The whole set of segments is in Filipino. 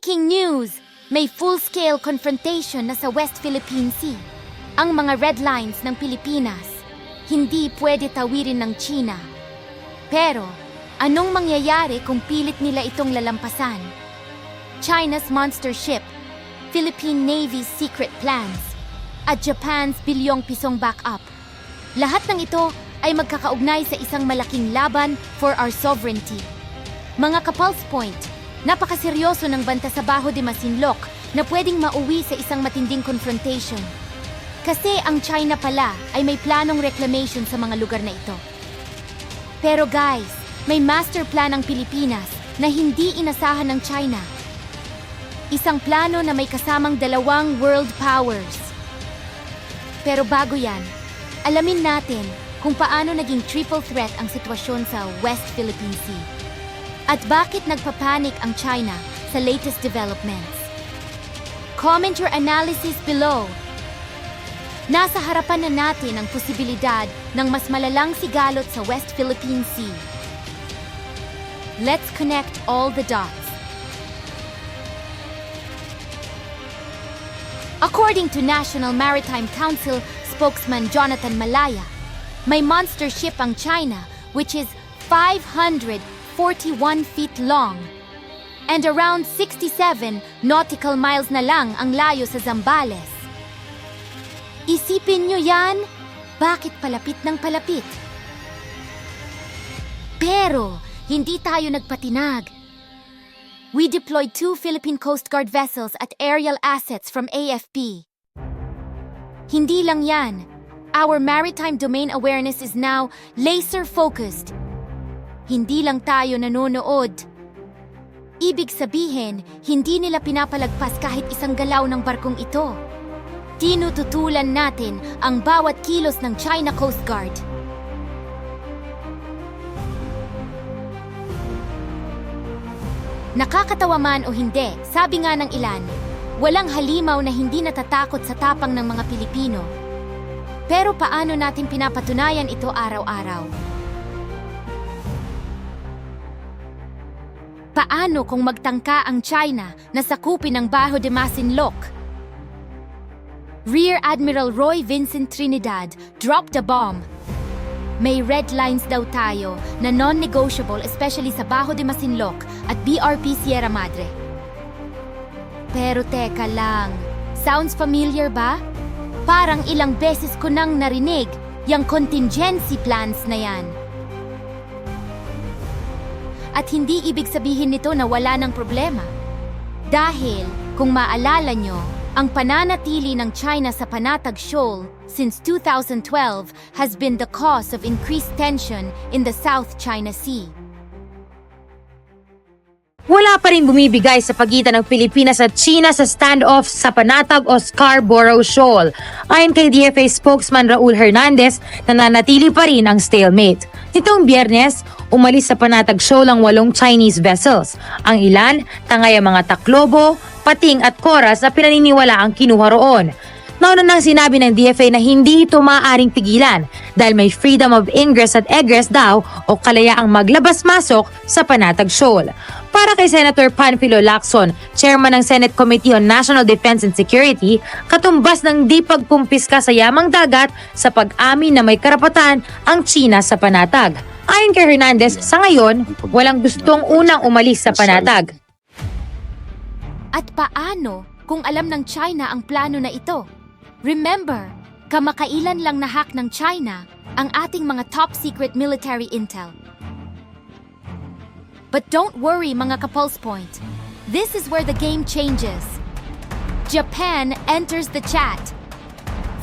Breaking news! May full-scale confrontation na sa West Philippine Sea. Ang mga red lines ng Pilipinas, hindi pwede tawirin ng China. Pero, anong mangyayari kung pilit nila itong lalampasan? China's monster ship, Philippine Navy's secret plans, at Japan's bilyong pisong backup. Lahat ng ito ay magkakaugnay sa isang malaking laban for our sovereignty. Mga ka-Pulse Point, napakaseryoso ng banta sa Baho de Masinloc na pwedeng mauwi sa isang matinding confrontation. Kasi ang China pala ay may planong reclamation sa mga lugar na ito. Pero guys, may master plan ang Pilipinas na hindi inasahan ng China. Isang plano na may kasamang dalawang world powers. Pero bago yan, alamin natin kung paano naging triple threat ang sitwasyon sa West Philippine Sea. At bakit nagpapanik ang China sa latest developments? Comment your analysis below. Nasa harapan na natin ang posibilidad ng mas malalang sigalot sa West Philippine Sea. Let's connect all the dots. According to National Maritime Council spokesman Jonathan Malaya, may monster ship ang China which is 541 feet long and around 67 nautical miles na lang ang layo sa Zambales. Isipin nyo yan, bakit palapit ng palapit? Pero hindi tayo nagpatinag. We deployed 2 Philippine Coast Guard vessels at aerial assets from AFP. Hindi lang yan. Our maritime domain awareness is now laser-focused. Hindi lang tayo nanonood. Ibig sabihin, hindi nila pinapalagpas kahit isang galaw ng barkong ito. Tinututulan natin ang bawat kilos ng China Coast Guard. Nakakatawa man o hindi, sabi nga ng ilan, walang halimaw na hindi natatakot sa tapang ng mga Pilipino. Pero paano natin pinapatunayan ito araw-araw? Paano kung magtangka ang China na sakupin ang Baho de Masinloc? Rear Admiral Roy Vincent Trinidad dropped a bomb. May red lines daw tayo na non-negotiable especially sa Baho de Masinloc at BRP Sierra Madre. Pero teka lang, sounds familiar ba? Parang ilang beses ko nang narinig yung contingency plans na yan. At hindi ibig sabihin nito na wala ng problema. Dahil, kung maalala nyo, ang pananatili ng China sa Panatag Shoal since 2012 has been the cause of increased tension in the South China Sea. Wala pa rin bumibigay sa pagitan ng Pilipinas at China sa standoff sa Panatag o Scarborough Shoal. Ayon kay DFA spokesman Raul Hernandez, nananatili pa rin ang stalemate. Nitong Biyernes, umalis sa Panatag Shoal ang 8 Chinese vessels. Ang ilan, tangay ang mga Taclobo, Pating at Coras na pinaniniwala ang kinuha roon. Nauna nang sinabi ng DFA na hindi ito maaaring pigilan dahil may freedom of ingress at egress daw o kalayaang maglabas-masok sa Panatag Shoal. Para kay Senator Panfilo Lacson, chairman ng Senate Committee on National Defense and Security, katumbas ng di pagpumpiska sa yamang dagat sa pag-amin na may karapatan ang China sa Panatag. Ayon kay Hernandez, sa ngayon, walang gustong unang umalis sa Panatag. At paano kung alam ng China ang plano na ito? Remember, kamakailan lang nahack ng China ang ating mga top-secret military intel. But don't worry mga ka-Pulse Point. This is where the game changes. Japan enters the chat.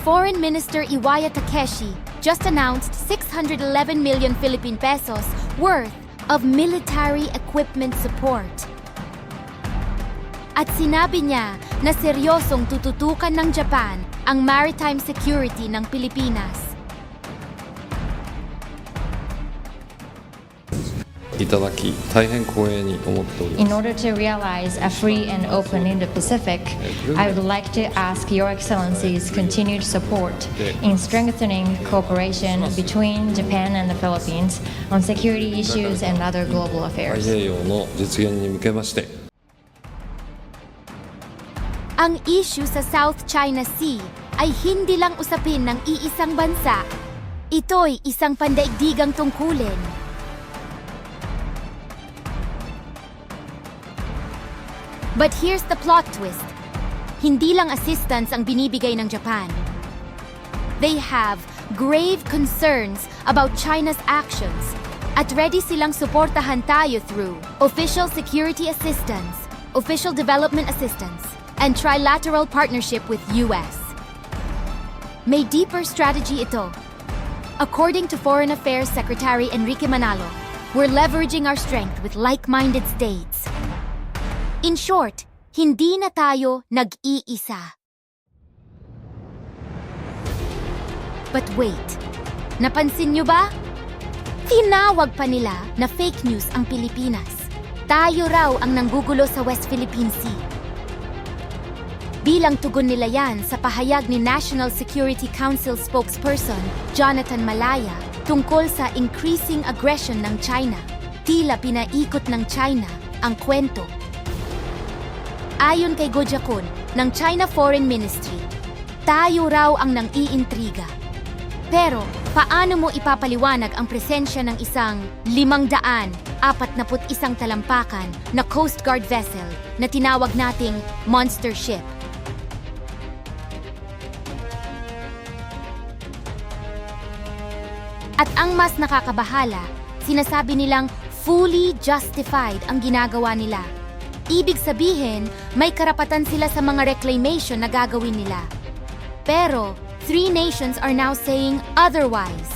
Foreign Minister Iwaya Takeshi just announced 611 million Philippine pesos worth of military equipment support. At sinabi niya na seryosong tututukan ng Japan ang maritime security ng Pilipinas. In order to realize a free and open Indo-Pacific, I would like to ask Your Excellency's continued support in strengthening cooperation between Japan and the Philippines on security issues and other global affairs. Ang issue sa South China Sea ay hindi lang usapin ng iisang bansa. Ito'y isang pandaigdigang tungkulin. But here's the plot twist. Hindi lang assistance ang binibigay ng Japan. They have grave concerns about China's actions at ready silang suportahan tayo through official security assistance, official development assistance, and trilateral partnership with US. May deeper strategy ito. According to Foreign Affairs Secretary Enrique Manalo, we're leveraging our strength with like-minded states. In short, hindi na tayo nag-iisa. But wait, napansin nyo ba? Tinawag pa nila na fake news ang Pilipinas. Tayo raw ang nanggugulo sa West Philippine Sea. Bilang tugon nila yan sa pahayag ni National Security Council spokesperson Jonathan Malaya tungkol sa increasing aggression ng China. Tila pinaikot ng China ang kwento. Ayon kay Go Jiakun ng China Foreign Ministry, tayo raw ang nang-iintriga. Pero paano mo ipapaliwanag ang presensya ng isang 541 talampakan na Coast Guard vessel na tinawag nating monster ship? At ang mas nakakabahala, sinasabi nilang fully justified ang ginagawa nila. Ibig sabihin, may karapatan sila sa mga reclamation na gagawin nila. Pero, 3 nations are now saying otherwise.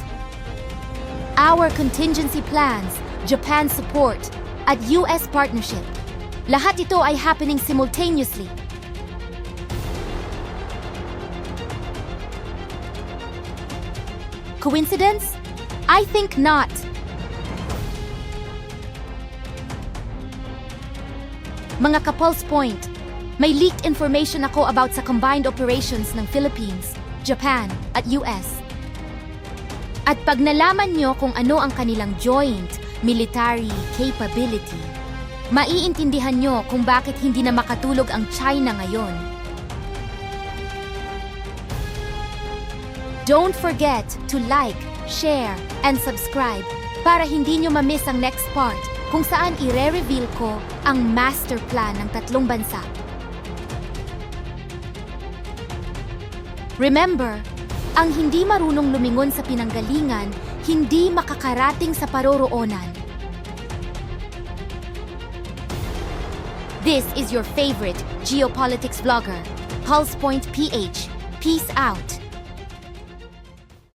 Our contingency plans, Japan support, at US partnership. Lahat ito ay happening simultaneously. Coincidence? I think not. Mga ka-Pulse Point, may leaked information ako about sa combined operations ng Philippines, Japan, at US. At pag nalaman nyo kung ano ang kanilang joint military capability, maiintindihan nyo kung bakit hindi na makatulog ang China ngayon. Don't forget to like, share, and subscribe para hindi nyo ma-miss ang next part kung saan i-reveal ko ang master plan ng 3 bansa. Remember, ang hindi marunong lumingon sa pinanggalingan, hindi makakarating sa paroroonan. This is your favorite geopolitics vlogger, Pulse Point PH. Peace out.